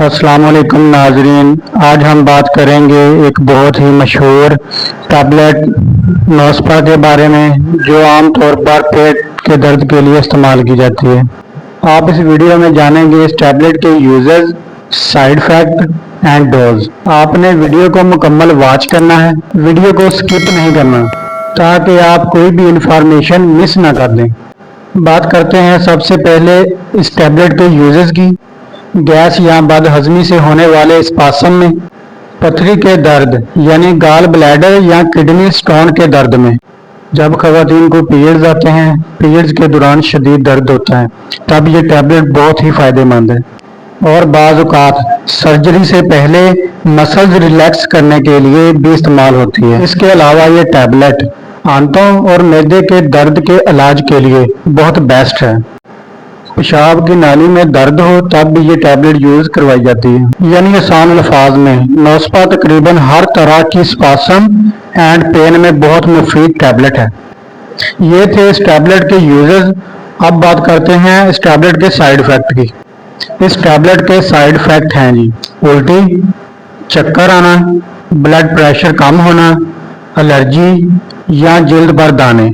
अस्सलाम वालेकुम नाजरीन। आज हम बात करेंगे एक बहुत ही मशहूर टैबलेट नोस्पा के बारे में, जो आम तौर पर पेट के दर्द के लिए इस्तेमाल की जाती है। आप इस वीडियो में जानेंगे इस टैबलेट के uses, side effect and dose. आपने वीडियो को मुकम्मल वॉच करना है, वीडियो को स्किप नहीं करना, ताकि आप कोई भी इंफॉर्मेशन मिस ना कर दें। बात करते हैं सबसे पहले इस टैबलेट के यूजेस की। गैस या बदहजमी से होने वाले स्पासम में, पथरी के दर्द यानी गाल ब्लैडर या किडनी स्टोन के दर्द में, जब खवातीन को पीरियड्स आते हैं, पीरियड्स के दौरान शदीद दर्द होता है, तब ये टैबलेट बहुत ही फायदेमंद है। और बाज़ औक़ात सर्जरी से पहले मसल्स रिलैक्स करने के लिए भी इस्तेमाल होती है। इसके अलावा ये टैबलेट आंतों और मैदे के दर्द के इलाज के लिए बहुत बेस्ट है। पेशाब की नाली में दर्द हो तब भी ये टैबलेट यूज करवाई जाती है। यानी आसान अल्फाज में, नोस्पा तकरीबन हर तरह की स्पासम एंड पेन में बहुत मुफीद टैबलेट है। ये थे इस टैबलेट के यूजेस। अब बात करते हैं इस टैबलेट के साइड इफेक्ट की। इस टैबलेट के साइड इफेक्ट हैं जी, उल्टी, चक्कर आना, ब्लड प्रेशर कम होना, एलर्जी या जल्द पर दाने।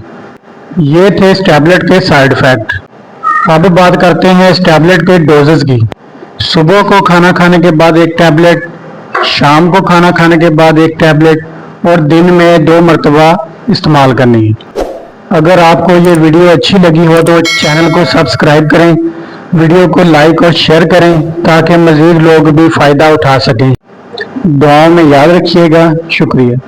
ये थे इस टैबलेट के साइड इफेक्ट। अब बात करते हैं इस टैबलेट के डोजेस की। सुबह को खाना खाने के बाद एक टैबलेट, शाम को खाना खाने के बाद एक टैबलेट और दिन में 2 मरतबा इस्तेमाल करनी है। अगर आपको ये वीडियो अच्छी लगी हो तो चैनल को सब्सक्राइब करें, वीडियो को लाइक और शेयर करें ताकि मज़ीद लोग भी फ़ायदा उठा सकें। दुआओं में याद रखिएगा। शुक्रिया।